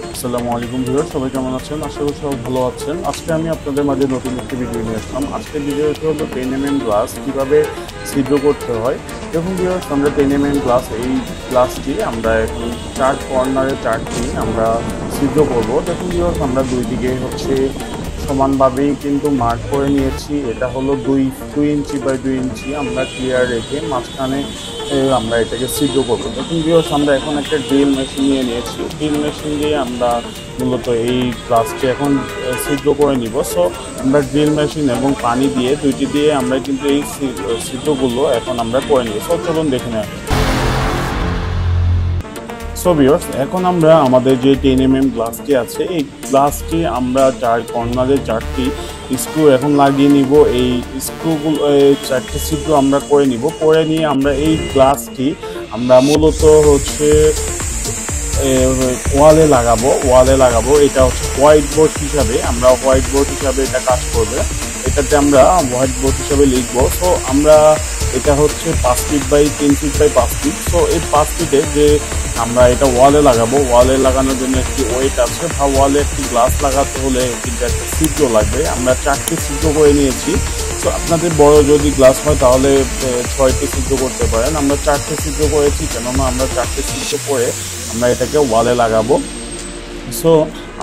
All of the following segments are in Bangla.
আসসালামু আলাইকুম ভিউয়ার, সবাই কেমন আছেন? আশা করি সবাই ভালো আছেন। আজকে আমি আপনাদের মাঝে নতুন একটি ভিডিও নিয়ে আসলাম। আজকের ভিডিওটি হলো 10 mm গ্লাস কীভাবে ছিদ্র করতে হয়। দেখুন ভিউয়ার্স, আমরা 10 mm গ্লাস, এই গ্লাসটি আমরা এখন 4 কর্নারে 4টি আমরা ছিদ্র করব। দেখুন ভিউয়ার্স, আমরা দুই দিকে সমানভাবেই কিন্তু মার্ক করে নিয়েছি। এটা হলো 2 ইঞ্চি বাই 2 ইঞ্চি আমরা ক্লিয়ার রেখে মাঝখানে আমরা এটাকে ছিদ্র করবো। দেখুন ভিউয়ার্স, আমরা এখন একটা ড্রিল মেশিন নিয়ে নিয়েছি। ড্রিল মেশিন দিয়ে আমরা মূলত এই গ্লাসটি এখন ছিদ্র করে নিব। সো আমরা ড্রিল মেশিন এবং পানি দিয়ে দুইটি দিয়ে আমরা কিন্তু এই ছিদ্রগুলো এখন আমরা করে নিব। সো চলুন দেখে নেওয়া। সো ভিউয়ার্স, এখন আমরা আমাদের যে 10 mm গ্লাসটি আছে, এই গ্লাসটি আমরা 4 কর্নারে 4টি স্ক্রু এখন লাগিয়ে নিব। এই স্ক্রুগুলো 4টি ছিদ্র আমরা করে নিব। করে নিয়ে আমরা এই গ্লাসটি আমরা মূলত ওয়ালে লাগাবো। এটা হচ্ছে হোয়াইট বোর্ড হিসাবে, এটা কাজ করবে। এটাতে আমরা হোয়াইট বোর্ড হিসাবে লিখবো। সো আমরা এটা হচ্ছে 5 feet by 3 feet by 5 feet. So এই 5 ফিটে যে আমরা এটা ওয়ালে লাগাবো, ওয়ালে লাগানোর জন্য একটি ওয়েট আছে, বা ওয়ালে একটি গ্লাস লাগাতে হলে কিন্তু একটা ছিদ্র লাগবে। আমরা 4টি ছিদ্র করে নিয়েছি। তো আপনাদের বড় যদি গ্লাস হয় তাহলে 6টি ছিদ্র করতে পারেন। আমরা 4টে ছিদ্র করেছি, কেননা আমরা 4টে ছিদ্র করে আমরা এটাকে ওয়ালে লাগাবো। সো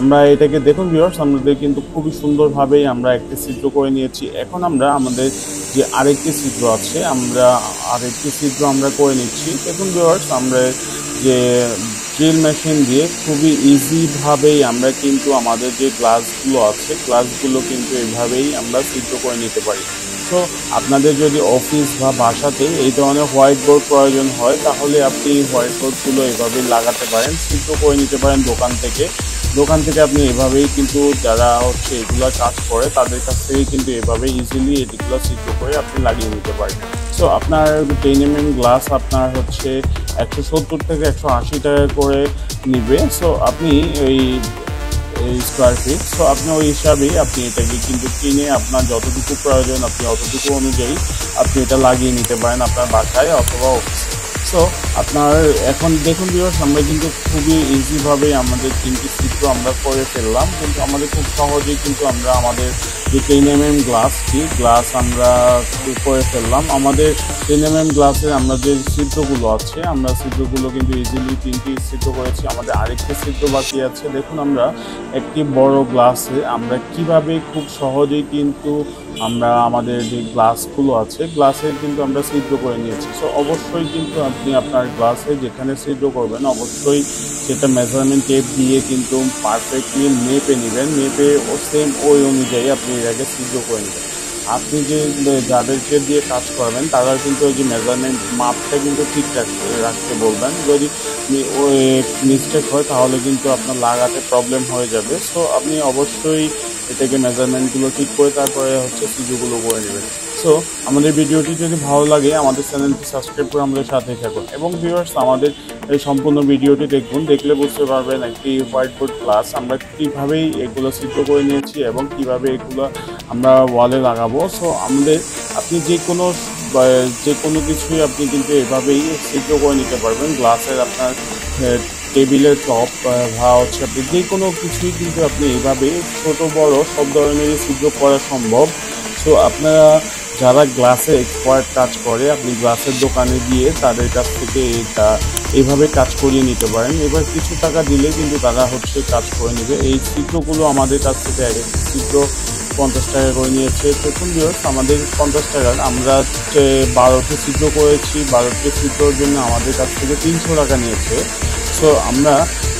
আমরা এটাকে দেখুন ভিউয়ার্স, আমাদের কিন্তু খুবই সুন্দরভাবেই আমরা একটি ছিদ্র করে নিয়েছি। এখন আমরা আমাদের যে আরেকটি ছিদ্র আছে, আমরা করে নিচ্ছি। দেখুন ভিউয়ার্স, আমরা যে ড্রিল মেশিন দিয়ে খুবই ইজিভাবেই আমরা কিন্তু আমাদের যে গ্লাসগুলো কিন্তু এভাবেই আমরা ছিদ্র করে নিতে পারি। তো আপনাদের যদি অফিস বা বাসাতে এই ধরনের হোয়াইট বোর্ড প্রয়োজন হয়, তাহলে আপনি হোয়াইট বোর্ডগুলো এভাবে লাগাতে পারেন, ছিদ্র করে নিতে পারেন দোকান থেকে আপনি এভাবেই কিন্তু যারা এগুলো কাজ করে তাদের কাছ থেকে কিন্তু এভাবে ইজিলি এগুলো ছিদ্র করে আপনি লাগিয়ে নিতে পারেন। সো আপনার 10 mm গ্লাস আপনার 170 থেকে 180 টাকা করে নিবে। সো আপনি এই স্কোয়ার ফিট, সো আপনি ওই হিসাবেই আপনি এটাকে কিন্তু কিনে আপনার যতটুকু প্রয়োজন আপনি অতটুকু অনুযায়ী আপনি এটা লাগিয়ে নিতে পারেন আপনার বাসায় অথবা অফিসে। সো আপনার এখন দেখুন ভিউয়ার্স, আমরা কিন্তু খুবই ইজিভাবেই আমাদের 3টি ছিদ্র আমরা করে ফেললাম, কিন্তু আমাদের খুব সহজেই কিন্তু আমরা আমাদের যে 10 mm গ্লাস আমরা করে ফেললাম। আমাদের 10 mm গ্লাসের আমরা যে ছিদ্রগুলো আছে, আমরা ছিদ্রগুলো কিন্তু ইজিলি 3টি ছিদ্র করেছি। আমাদের আরেকটি ছিদ্র বাকি আছে। দেখুন আমরা একটি বড় গ্লাসে আমরা কিভাবে খুব সহজেই কিন্তু আমরা আমাদের যে গ্লাসগুলো আছে গ্লাসের কিন্তু আমরা ছিদ্র করে নিয়েছি। সো অবশ্যই কিন্তু আপনি আপনার গ্লাসে যেখানে ছিদ্র করবেন অবশ্যই সেটা মেজারমেন্ট টেপ দিয়ে কিন্তু পারফেক্টলি মেপে নেবেন। মেপে সেম ওই অনুযায়ী আপনি এটাকে ছিদ্র করে নেবেন। আপনি যে যাদেরকে দিয়ে কাজ করবেন তারা কিন্তু ওই যে মেজারমেন্ট মাপটা কিন্তু ঠিক রাখতে বলবেন। যদি মিস্টেক হয় তাহলে কিন্তু আপনার লাগাতে প্রবলেম হয়ে যাবে। সো আপনি অবশ্যই এটাকে মেজারমেন্টগুলো ঠিক করে তারপরে ছিদ্রগুলো করে নেবেন। সো আমাদের ভিডিওটি যদি ভালো লাগে আমাদের চ্যানেলটি সাবস্ক্রাইব করে আমাদের সাথেই থাকুন, এবং ভিউয়ার্স আমাদের এই সম্পূর্ণ ভিডিওটি দেখলে বুঝতে পারবেন একটি হোয়াইট বোর্ড গ্লাস আমরা কীভাবেই এগুলো ছিদ্র করে নিয়েছি এবং কিভাবে এগুলো আমরা ওয়ালে লাগাবো। সো আপনি যে কোনো কিছুই আপনি কিন্তু এভাবেই ছিদ্র করে নিতে পারবেন। গ্লাসের আপনার টেবিলের টপ বা আপনি যে কোনো কিছুই কিন্তু আপনি এইভাবে ছোট বড় সব ধরনেরই ছিদ্র করা সম্ভব। সো আপনারা যারা গ্লাসে এক্সপার্ট কাজ করে আপনি গ্লাসের দোকানে গিয়ে তাদের কাছ থেকে এটা এইভাবে কাজ করিয়ে নিতে পারেন। এবার কিছু টাকা দিলে কিন্তু তারা কাজ করে নেবে। এই ছিদ্রগুলো আমাদের কাছ থেকে এক এক ছিদ্র 50 টাকা করে নিয়েছে। প্রথম দিবস আমাদের 50 টাকার আমরা 12টি ছিদ্র করেছি। 12টি ছিদ্রর জন্য আমাদের কাছ থেকে 300 টাকা নিয়েছে। সো আমরা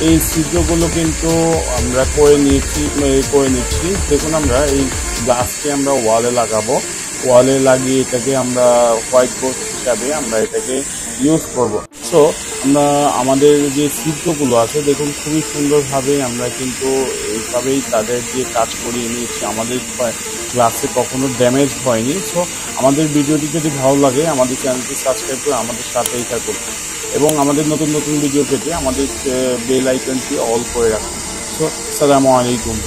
এই ছিদ্রগুলো কিন্তু আমরা করে নিচ্ছি। দেখুন আমরা এই গ্লাসকে আমরা ওয়ালে লাগিয়ে এটাকে আমরা হোয়াইট বোর্ড হিসাবে আমরা এটাকে ইউজ করব। সো আমরা আমাদের যে ছিদ্রগুলো আছে দেখুন খুবই সুন্দরভাবে আমরা কিন্তু এইভাবেই তাদের দিয়ে কাজ করিয়ে নিয়েছি। আমাদের গ্লাসে কখনো ড্যামেজ হয়নি। সো আমাদের ভিডিওটি যদি ভালো লাগে আমাদের চ্যানেলটি সাবস্ক্রাইব করে আমাদের সাথেই থাকুন, এবং আমাদের নতুন নতুন ভিডিও পেতে আমাদের বেল আইকনটি অল করে রাখুন। সো আসসালামু আলাইকুম।